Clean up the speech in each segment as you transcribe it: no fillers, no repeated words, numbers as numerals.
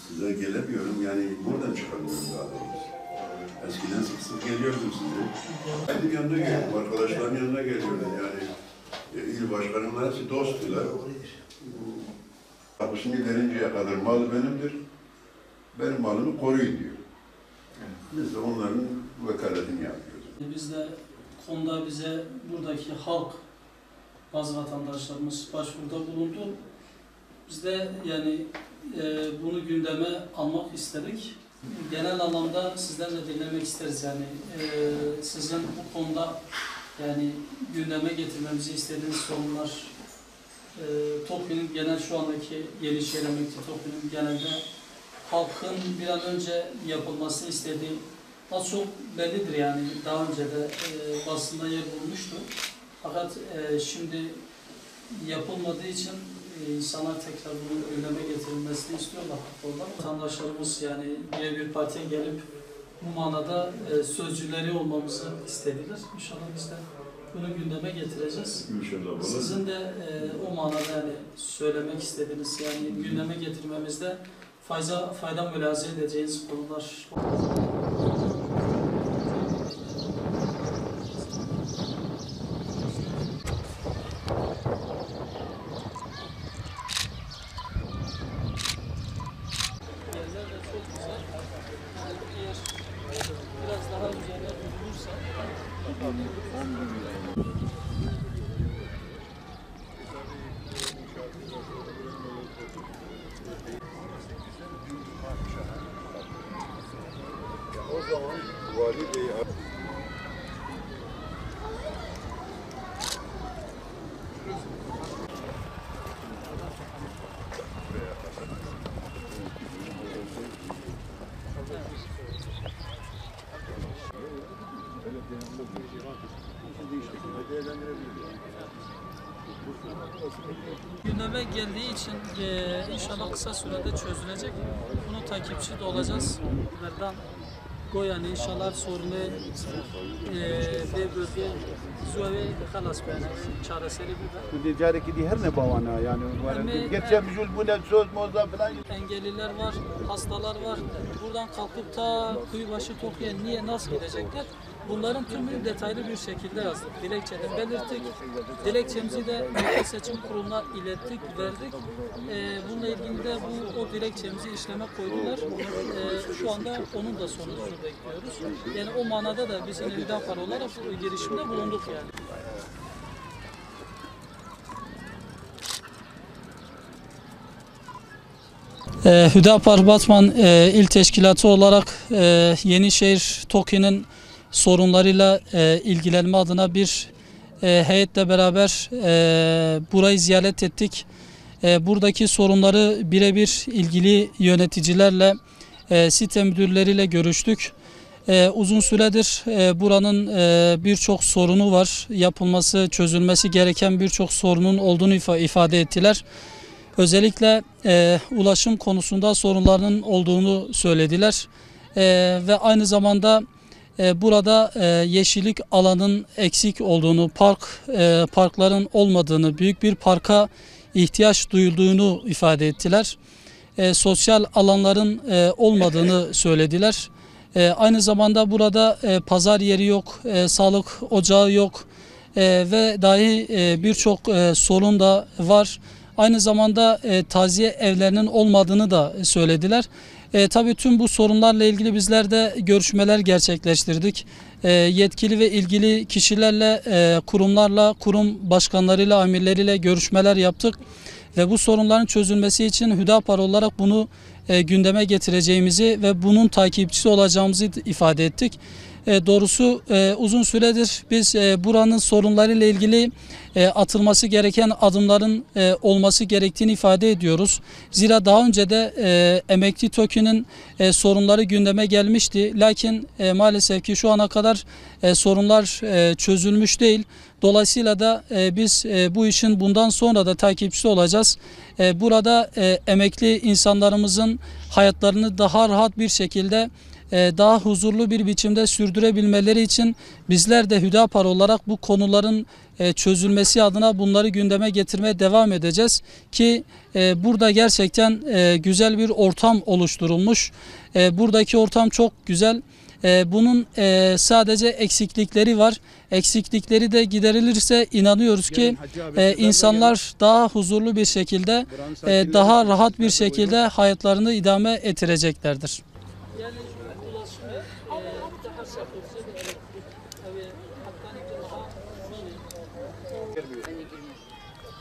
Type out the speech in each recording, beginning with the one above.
Size gelemiyorum, yani buradan çıkamıyorum daha doğrusu. Eskiden sık sık geliyordum size. Benim yanına geliyordum, arkadaşlarım yanına geliyordum yani. İl başkanımla hepsi dosttular. Kapısını derinceye kadar mal benimdir, benim malımı koruyun diyor. Biz de onların vekaletini yapıyoruz. Biz de konuda bize buradaki halk, bazı vatandaşlarımız başvuruda bulundu. Biz de yani bunu gündeme almak istedik. Genel anlamda sizden de dinlemek isteriz yani sizin bu konuda yani gündeme getirmemizi istediğiniz sorunlar, TOKİ'nin genel şu andaki Yenişehir Emekli TOKİ'nin genelde halkın bir an önce yapılmasını istediği az çok bellidir yani daha önce de basında yer bulmuştu. Fakat şimdi yapılmadığı için insanlar tekrar bunun gündeme getirilmesini istiyorlar. Vatandaşlarımız yani bir partiye gelip bu manada sözcüleri olmamızı istediler. İnşallah biz de bunu gündeme getireceğiz. İnşallah. Sizin de o manada yani söylemek istediğiniz yani gündeme getirmemizde fayda mülahaza edeceğiniz konular. Yerler de çok güzel. Yani eğer biraz daha üzerine durulursa o zaman Vali Bey gündeme geldiği için inşallah kısa sürede çözülecek. Bunu takipçi de olacağız. Buradan Goya'nın inşallah sorunu ve bölge züve kalas yani çareseli bir Bu ticareti di her ne bavana yani geçen bir bu ne söz moza falan engelliler var, hastalar var. Buradan kalkıp ta Kuyubaşı Tokyo'ya niye nasıl gidecekler? Bunların tümünü detaylı bir şekilde yazdık. Dilekçede belirttik. Dilekçemizi de Milli Seçim Kurulu'na ilettik, verdik. Bununla ilgili de o dilekçemizi işleme koydular. Şu anda onun da sonucunu bekliyoruz. Yani o manada da biz yine Hüdapar olarak girişimde bulunduk yani. Hüdapar Batman İl Teşkilatı olarak Yenişehir TOKİ'nin sorunlarıyla ilgilenme adına bir heyetle beraber burayı ziyaret ettik. Buradaki sorunları birebir ilgili yöneticilerle, site müdürleriyle görüştük. Uzun süredir buranın birçok sorunu var. Yapılması, çözülmesi gereken birçok sorunun olduğunu ifade ettiler. Özellikle ulaşım konusunda sorunlarının olduğunu söylediler. Ve aynı zamanda burada yeşillik alanın eksik olduğunu, parkların olmadığını, büyük bir parka ihtiyaç duyulduğunu ifade ettiler. Sosyal alanların olmadığını söylediler. Aynı zamanda burada pazar yeri yok, sağlık ocağı yok ve dahi birçok sorun da var. Aynı zamanda taziye evlerinin olmadığını da söylediler. Tabii tüm bu sorunlarla ilgili bizler de görüşmeler gerçekleştirdik. Yetkili ve ilgili kişilerle, kurumlarla, kurum başkanlarıyla, amirleriyle görüşmeler yaptık. Ve bu sorunların çözülmesi için Hüdapar olarak bunu gündeme getireceğimizi ve bunun takipçisi olacağımızı ifade ettik. Doğrusu uzun süredir biz buranın sorunlarıyla ilgili atılması gereken adımların olması gerektiğini ifade ediyoruz. Zira daha önce de Emekli TOKİ'nin sorunları gündeme gelmişti. Lakin maalesef ki şu ana kadar sorunlar çözülmüş değil. Dolayısıyla da biz bu işin bundan sonra da takipçisi olacağız. Burada emekli insanlarımızın hayatlarını daha rahat bir şekilde daha huzurlu bir biçimde sürdürebilmeleri için bizler de Hüdapar olarak bu konuların çözülmesi adına bunları gündeme getirmeye devam edeceğiz ki burada gerçekten güzel bir ortam oluşturulmuş. Buradaki ortam çok güzel. Bunun sadece eksiklikleri var. Eksiklikleri de giderilirse inanıyoruz ki insanlar daha huzurlu bir şekilde, daha rahat bir şekilde hayatlarını idame ettireceklerdir.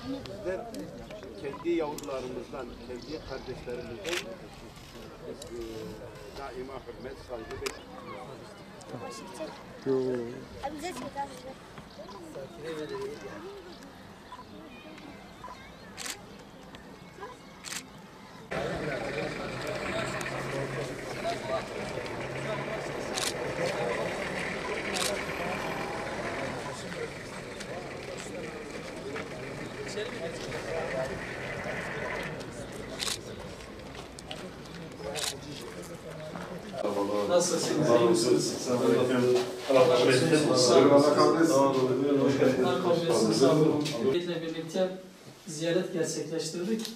Bizler kendi yavrularımızdan, kendi kardeşlerimizden daima hürmet, saygı bekliyoruz. Nasılsınız? İyi misiniz? Bizle birlikte ziyaret gerçekleştirdik.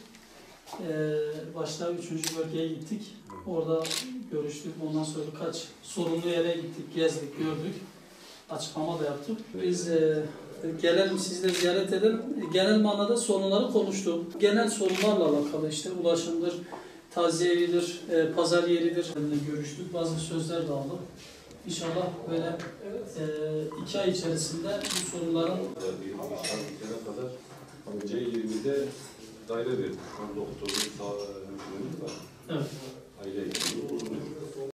Başta 3. bölgeye gittik. Orada görüştük. Ondan sonra birkaç sorunlu yere gittik, gezdik, gördük. Açıklama da yaptık. Biz gelelim, sizi de ziyaret edelim. Genel manada sorunları konuştuk. Genel sorunlarla alakalı işte ulaşımdır, taziye evidir, pazar yeridir. Görüştük. Bazı sözler de aldık. İnşallah böyle 2 ay içerisinde bu sorunların kadar C20'de daire verdik. Doktorun sağ hemşiremiz var. evet. Aile hekimi.